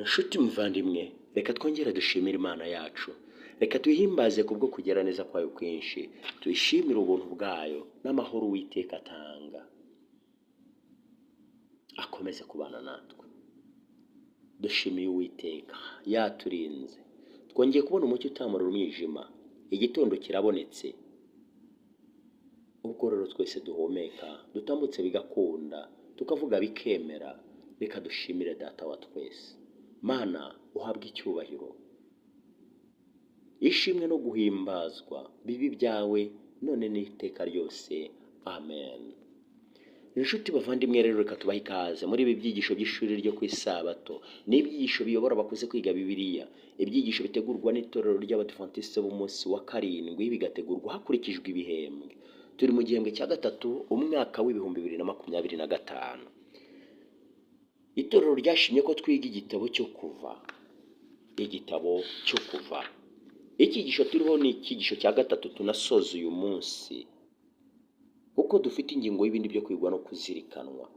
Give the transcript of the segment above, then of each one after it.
Nshuti muvandimwe, reka twongere dushimire Imana yacu, reka tuyihimbaze kubwo kugira neza kwayo kwinshi, tuyishimire ubuntu bwayo n'amahoro Uwiteka atanga, akomeze kubana natwe. Dushimiye Uwiteka yaturinze, twongeye kubona umucyo utamura umwijima, igitondo kirabonetse. Ubwo rero twese duhumeka, dutambutse bigakunda, tukavuga bikemera, reka dushimire Data wa twese. Mana uhabwe icyubahiro, ishimwe no guhimbazwa bibi byawe none n'iteka ryose, amen. Inshuti bavandimwe rero, reka tubahe ikaze muri ibi byigisho by'ishuri ryo ku isabato. Ni ibyigisho biyobora abakuze kwiga Bibiliya, ibyigisho bitegurwa n'itorero ry'Abadiventiste b'umunsi wa karindwi, bigategurwa hakurikijwe ibihembwe. Turi mu gihembwe cya gatatu, umwaka w'ibihumbi 2025. Itorero ryashimye ko twiga igitabo cyo kuva. Icyigisho turiho ni icyigisho cya gatatu tunasoza uyu munsi, kuko dufite ingingo y'ibindi byo kwigwa no kuzirikanwa.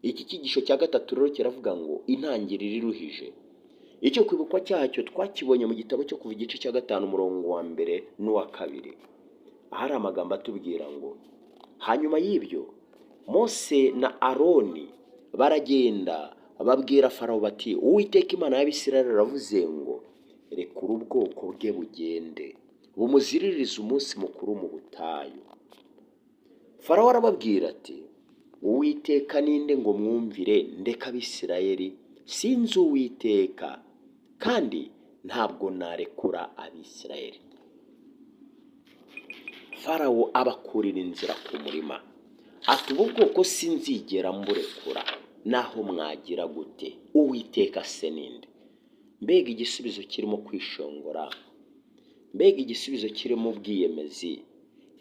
Iki cyigisho cya gatatu rero kiravuga ngo intangiriro iruhije. Icyo kwibukwa cyacyo twakibonye mu gitabo cyo kuva igice cya 5 umurongo wa 1 n'uwa 2. Ahari amagambo atubwira ngo hanyuma y'ibyo Mose na Aroni baragenda babwira Farawo bati, Uwiteka Imana y'Abisirayeli aravuze ngo rekura ubwoko bwe bugende bumuziririze umunsi mukuru mu butayu. Farawo arababwira ati, Uwiteka ninde ngo mwumvire ndeka Abisirayeli? Sinzi Uwiteka, kandi ntabwo narekura Abisirayeli. Farawo abakurira inzira ku murima, ati ubu bwoko sinzigera mburekura naho mwagira gute. Uwiteka se ninde? Mbega igisubizo kirimo kwishongora, mbega igisubizo kirimo ubwiyemezi.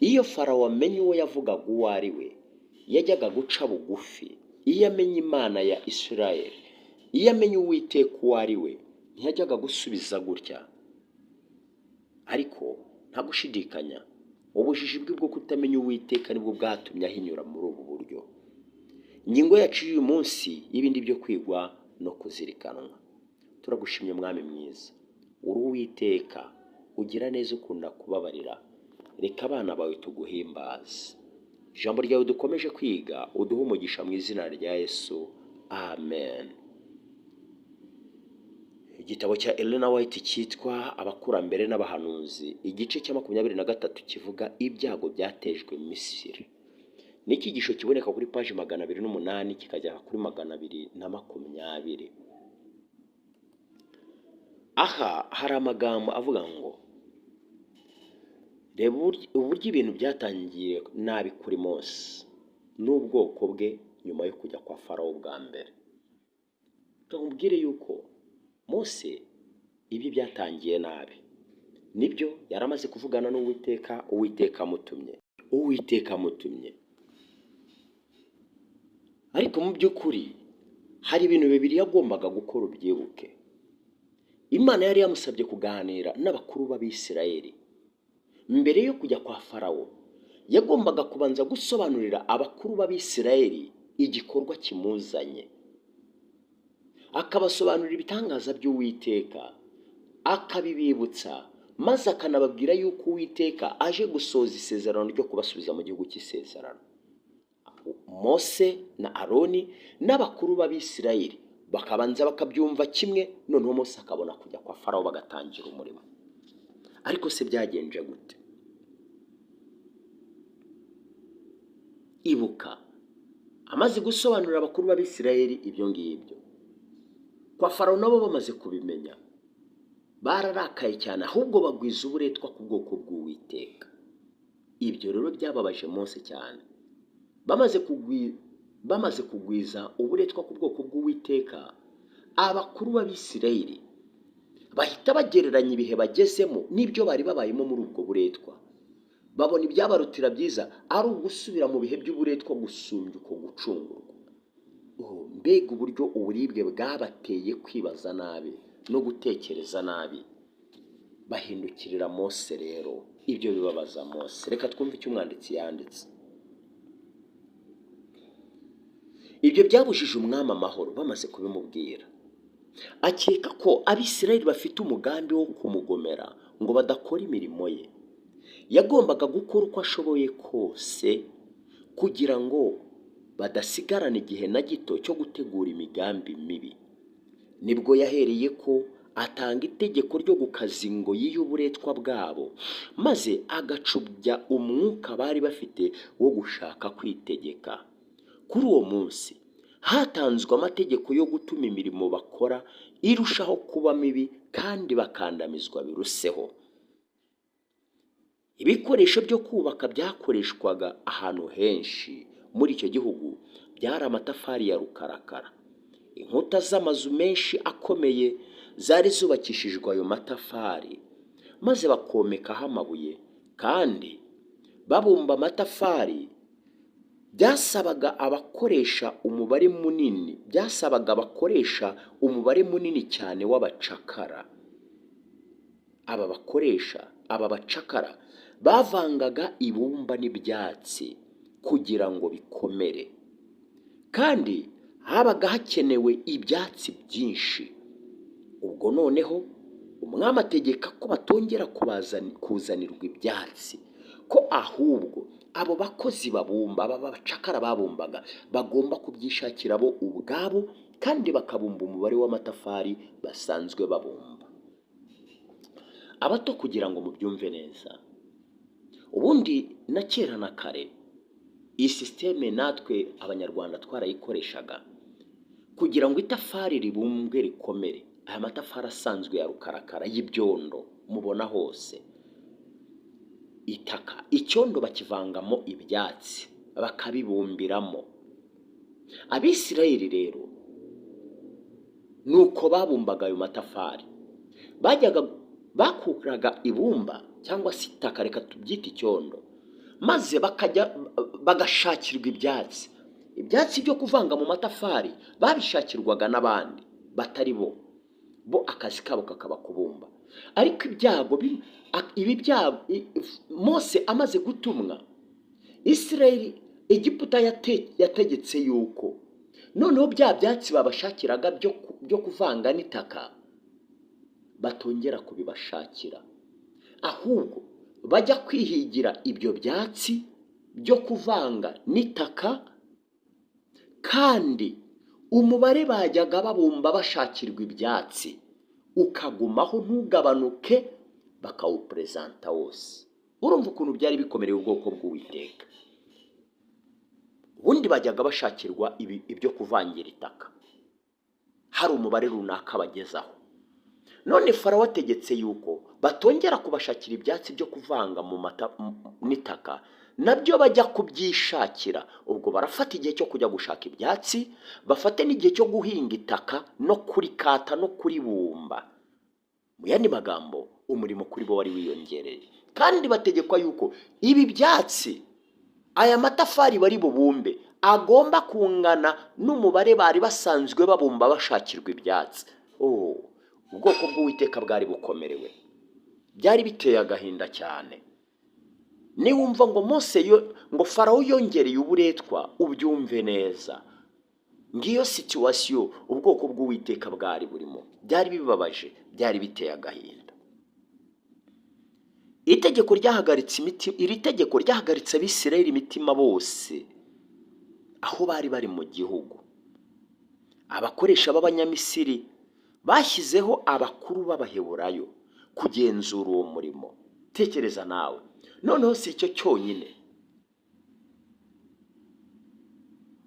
Iyo Farawo amenye uwo yavugaga uwo ari we, yajyaga guca bugufi. Iyo amenye Imana ya Isirayeli, iyo amenye Uwiteka uwo ari we, ntiyajyaga gusubiza gutya. Ariko nta gushidikanya, ubujiji bwe bwo kutamenya Uwiteka nibwo bwatumye ahinyura muri ubu buryo. Ingingo yacu y'uyu munsi y'ibindi byo kwigwa no kuzirikanwa. Turagushimye Mwami mwiza, uri Uwiteka ugira neza, ukunda kubabarira. Reka abana bawe tuguhimbaze. Ijambo ryawe dukomeje kwiga uduhe umugisha mu izina rya Yesu, amen. Igitabo cya Ellen White cyitwa Abakurambere n'Abahanuzi, igice cya 23 kivuga ibyago byatejwe Misiri. Ni icyigisho kiboneka kuri paji 208 kikajya kuri 220. Aha hari amagambo avuga ngo reba uburyo ibintu byatangiye nabi kuri Mose n'ubwoko bwe nyuma yo kujya kwa Farawo bwa mbere. Tumubwire yuko Mose ibyo byatangiye nabi. Nibyo yaramaze kuvugana n'Uwiteka, Uwiteka amutumye. Ariko mu by'ukuri hari ibintu bibiri yagombaga gukora, ubyibuke. Imana yari yamusabye kuganira n'abakuru b'Abisirayeli. Mbere yo kujya kwa Farawo, yagombaga kubanza gusobanurira abakuru b'Abisirayeli igikorwa kimuzanye. Akabasobanurira ibitangaza by'Uwiteka, akabibibutsa, maze akanababwira yuko Uwiteka aje gusoza isezerano ryo kubasubiza mu gihugu cy'isezerano. Mose na Aroni n'abakuru b'Abisirayeli bakabanza bakabyumva kimwe, noneho Mose akabona kujya kwa Farawo bagatangira umurimo. Ariko se byagenje gute? Ibuka, amaze gusobanurira abakuru b'Abisirayeli ibyo ngibyo, kwa Farawo nabo bamaze kubimenya, bararakaye cyane, ahubwo bagwiza uburetwa ku bwoko bw'Uwiteka. Ibyo rero byababaje Mose cyane. Bamaze kugwiza uburetwa ku bwoko bw'Uwiteka, abakuru b'Abisirayeli bahita bagereranya ibihe bagezemo n'ibyo bari babayemo muri ubwo buretwa. Babona ibyabarutira byiza ari ugusubira mu bihe by'uburetwa gusumbya uko gucungurwa. Mbega uburyo uburibwe bwabateye kwibaza nabi no gutekereza nabi. Bahindukirira Mose rero, ibyo bibabaza Mose. Reka twumve icyo umwanditsi yanditse. Ibyo byabujije umwami amahoro bamaze kubimubwira. akeka ko Abisirayeli bafite umugambi wo kumugomera ngo badakora imirimo ye. Yagombaga gukora uko ashoboye kose kugira ngo badasigarana igihe na gito cyo gutegura imigambi mibi. Nibwo yahereye ko atanga itegeko ryo gukaza ingoyi y'uburetwa bwabo, maze agacubya umwuka bari bafite wo gushaka kwitegeka. Kuri uwo munsi hatanzwe amategeko yo gutuma imirimo bakora irushaho kuba mibi kandi bakandamizwa biruseho. Ibikoresho byo kubaka byakoreshwaga ahantu henshi muri icyo gihugu byari amatafari ya rukarakara. Inkuta z'amazu menshi akomeye zari zubakishijwe ayo matafari, maze bakomekaho amabuye, kandi babumba amatafari byasabaga abakoresha umubare munini cyane w'abacakara. Aba bacakara bavangaga ibumba n'ibyatsi kugira ngo bikomere, kandi habaga hakenewe ibyatsi byinshi. Ubwo noneho umwami ategeka ko batongera kuzanirwa ibyatsi, ko ahubwo abo bakozi babumba, aba bacakara babumbaga, bagomba kubyishakira bo ubwabo, kandi bakabumba umubare w'amatafari basanzwe babumba. Abato kugira ngo mubyumve neza, ubundi na kera na kare iyi sisiteme natwe abanyarwanda twarayikoreshaga kugira ngo itafari ribumbwe rikomere. Aya matafari asanzwe ya rukarakara y'ibyondo mubona hose, itaka, icyondo bakivangamo ibyatsi bakabibumbiramo. Abisirayeli rero nuko babumbaga ayo matafari. Bakuraga ibumba cyangwa se itaka, reka tubyite icyondo, maze bagashakirwa ibyatsi byo kuvanga mu matafari. Babishakirwaga n'abandi batari bo akazi kabo kakaba kubumba. Ariko Mose amaze gutumwa Isirayeli, Egiputa yategetse yuko noneho bya byatsi babashakiraga byo kuvanga n'itaka batongera kubibashakira, ahubwo bajya kwihigira ibyo byatsi byo kuvanga n'itaka, kandi umubare bajyaga babumba bashakirwa ibyatsi ukagumaho ntugabanuke, bakawupresenta wose. Urumva ukuntu byari bikomereye ubwoko bw'Uwiteka. Ubundi bajyaga bashakirwa ibyo kuvangira itaka, hari umubare runaka bagezaho. None Farawo ategetse yuko batongera kubashakira ibyatsi byo kuvanga n'itaka, nabyo bajya kubyishakira. Ubwo barafata igihe cyo kujya gushaka ibyatsi, bafate n'igihe cyo guhinga itaka no kurikata no kuribumba. Mu yandi magambo, umurimo kuri bo wari wiyongereye, kandi bategekwa yuko ibi byatsi, aya matafari bari bubumbe, agomba kungana n'umubare bari basanzwe babumba bashakirwa ibyatsi. Ubwoko bw'Uwiteka bwari bukomerewe, byari biteye agahinda cyane. Niwumva ngo Farawo yongereye uburetwa, ubyumve neza. Ngiyo situwasiyo ubwoko bw'Uwiteka bwari burimo. Byari bibabaje, byari biteye agahinda. Iri tegeko ryahagaritse Abisirayeli imitima bose aho bari bari mu gihugu. Abakoresha b'Abanyamisiri bashyizeho abakuru b'Abaheburayo kugenzura uwo murimo. Tekereza nawe, noneho si icyo cyonyine,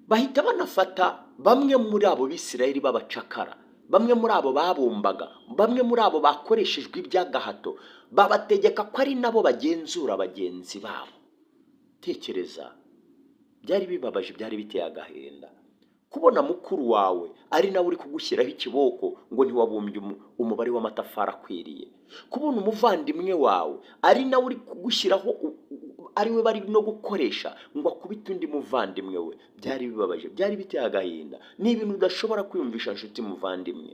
bahita banafata bamwe muri abo Bisirayeli b'abacakara, bamwe muri abo babumbaga, bamwe muri abo bakoreshejwe iby'agahato, babategeka ko ari nabo bagenzura bagenzi babo. Tekereza, byari bibabaje, byari biteye agahinda kubona mukuru wawe ari nawe uri kugushyiraho ikiboko ngo ntiwabumbye umubare w'amatafari akwiriye. Kubona umuvandimwe wawe ari nawe uri kugushyiraho, ari we bari no gukoresha ngo akubite undi muvandimwe we. Byari bibabaje, byari biteye agahinda. Ni ibintu udashobora kwiyumvisha, nshuti muvandimwe.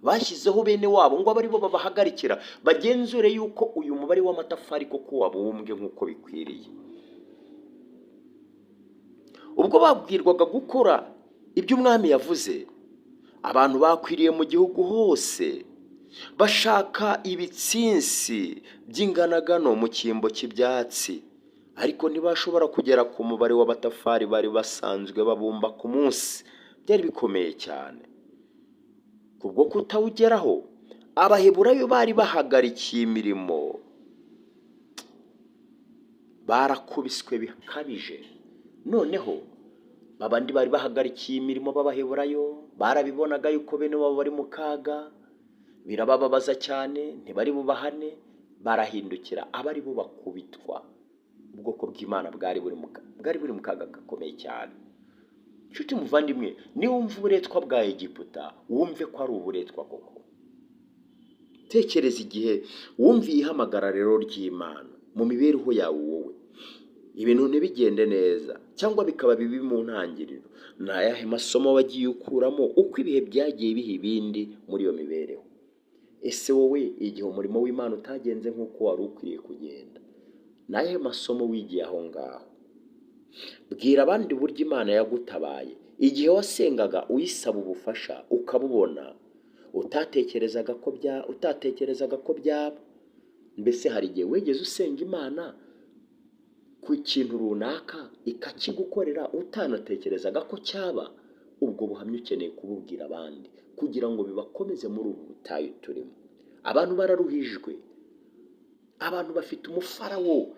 Bashyizeho bene wabo ngo abe ari bo babahagarikira, bagenzure yuko uyu mubare w'amatafari koko wabumbwe nk'uko bikwiriye. Ubwo babwirwaga gukora ibyo umwami yavuze, abantu bakwiriye mu gihugu hose bashaka ibitsinsi by'inganagano mu cyimbo cy'ibyatsi, ariko ntibashobora kugera ku mubare w'amatafari bari basanzwe babumba ku munsi. Byari bikomeye cyane. Kubwo kutawugeraho, abaheburayo bari bahagarikiye imirimo, barakubiswe bikabije. Noneho babandi bari bahagarikiye imirimo b'abaheburayo barabibonaga yuko bene wabo bari mu kaga, birabababaza cyane, ntibari bubahane, barahindukira abari bo bakubitwa. Ubwoko bw'Imana bwari buri mu kaga gakomeye cyane. Nshuti muvandimwe, niwumva uburetwa bwa Egiputa, wumve ko ari uburetwa koko. Tekereza igihe wumviye ihamagara rero ry'Imana mu mibereho yawe wowe, ibintu ntibigende neza cyangwa bikaba bibi mu ntangiriro, ni ayahe masomo wagiye ukuramo uko ibihe byagiye biha ibindi muri iyo mibereho? Ese wowe igihe umurimo w'Imana utagenze nk'uko wari ukwiriye kugenda, ni ayahe masomo wigiye aho ngaho? Bwira abandi uburyo Imana yagutabaye igihe wasengaga uyisaba ubufasha ukabubona utatekerezaga ko byaba. Mbese hari igihe wegeze usenga Imana ku kintu runaka ikakigukorera utanatekerezaga ko cyaba? Ubwo buhamya ukeneye kububwira abandi kugira ngo bibakomeze muri ubu butayu turimo. Abantu bararuhijwe, abantu bafite umufarawo,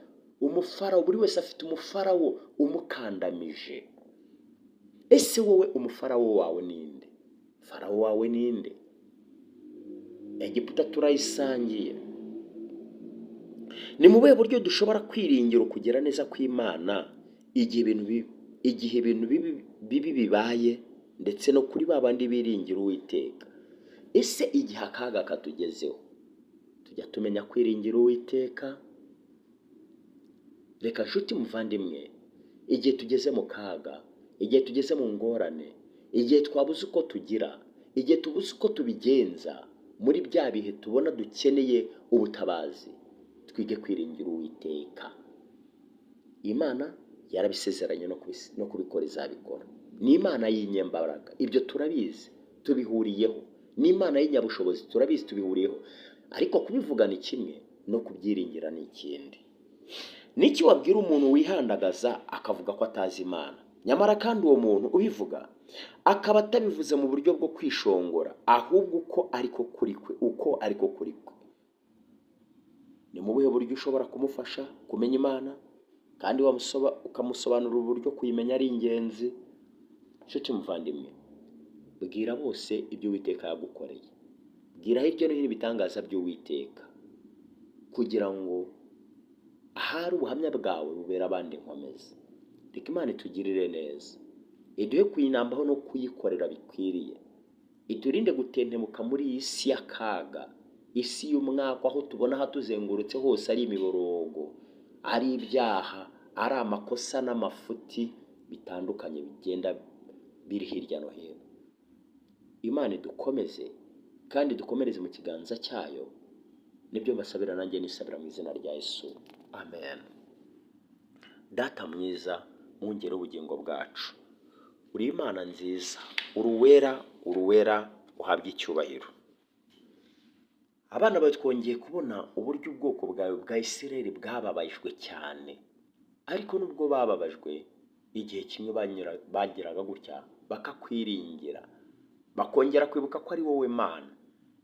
buri wese afite umufarawo umukandamije. Ese wowe umufarawo wawe ninde? Farawo wawe ninde? Egiputa turayisangiye. Ni mu buhe buryo dushobora kwiringira kugera neza kw'Imana igihe ibintu bibi bibaye, ndetse no kuri ba bandi biringira Uwiteka? Ese igihe akaga katugezeho, tujya tumenya kwiringira Uwiteka? Reka nshuti muvandimwe, igihe tugeze mu kaga, igihe tugeze mu ngorane, igihe twabuze uko tugira, igihe tubuze uko tubigenza, muri bya bihe tubona dukeneye ubutabazi, twige kwiringira Uwiteka. Imana yarabisezeranye no kubikora izabikora. Ni Imana y'inyembaraga, ibyo turabizi, tubihuriyeho. Ni Imana y'inyabushobozi, turabizi, tubihuriyeho. Ariko kubivuga ni kimwe, no kubyiringira ni ikindi. Niki wabwira umuntu wihandagaza akavuga ko atazi Imana, nyamara kandi uwo muntu ubivuga akaba atabivuze mu buryo bwo kwishongora, ahubwo uko ariko kuri kwe? Ni mu buhe buryo ushobora kumufasha kumenya Imana kandi ukamusobanurira uburyo kuyimenya ari ingenzi? Nshuti muvandimwe, bwira bose ibyo Uwiteka yagukoreye. Bwira hirya no hino ibitangaza by'Uwiteka, kugira ngo ahari ubuhamya bwawe bubera abandi inkomezi. Reka Imana itugirire neza, iduhe kuyinambaho no kuyikorera bikwiriye, iturinde gutentemuka muri iyi si y'akaga, isi y'umwaka, aho tubona hatuzengurutse hose ari imiborogo, ari ibyaha, ari amakosa n'amafuti bitandukanye bigenda biri hirya no hino. Imana idukomeze kandi dukomereze mu kiganza cyayo. Nibyo mbasabira, nanjye nisabira mu izina rya Yesu, amen. Data mwiza, mwungere ubugingo bwacu, uri Imana nziza, uruwera, uhabwe icyubahiro. Abana bawe twongeye kubona uburyo ubwoko bwawe bwa Isirayeli bwababajwe cyane, ariko nubwo bababajwe, igihe kimwe bagiraga gutya bakakwiringira, bakongera kwibuka ko ari wowe Mana.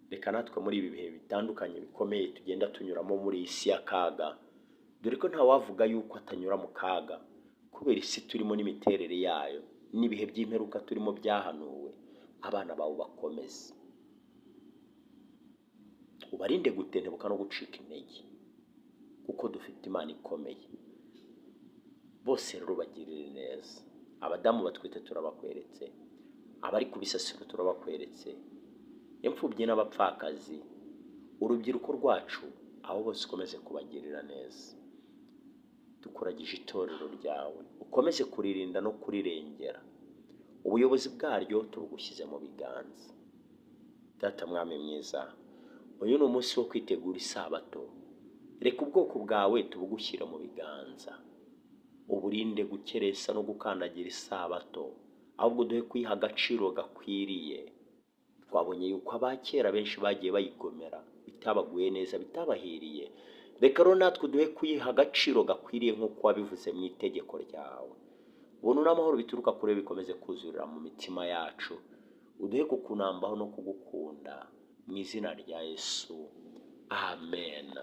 Reka natwe muri ibi bihe bitandukanye bikomeye tugenda tunyuramo muri iyi si y'akaga, dore ko ntawavuga yuko atanyura mu kaga, kubera isi turimo n'imiterere yayo n'ibihe by'imperuka turimo byahanuwe. Abana bawe bakomeze, ubarinde gutentebuka no gucika intege, kuko dufite Imana ikomeye. Bose rero bagirire neza. Abadamu batwite turabakweretse, abari ku bisasiro turabakweretse, imfubyi n'abapfakazi, urubyiruko rwacu, aho bose ukomeze kubagirira neza. Dukuragije itorero ryawe, ukomeze kuririnda no kurirengera. Ubuyobozi bwaryo tubugushyize mu biganza. Data mwami mwiza, uyu ni umunsi wo kwitegura isabato. Reka ubwoko bwawe tubugushyira mu biganza, uburinde gukeresa no gukandagira isabato, ahubwo duhe kuyiha agaciro gakwiriye. twabonye yuko abakera benshi bagiye bayigomera, bitabaguye neza, bitabahiriye. Reka rero natwe duhe kuyiha agaciro gakwiriye nk'uko wabivuze mu itegeko ryawe. Ubuntu n'amahoro bituruka kure bikomeze kuzurira mu mitima yacu, uduhe kukunambaho no kugukunda mu izina rya Yesu, amen.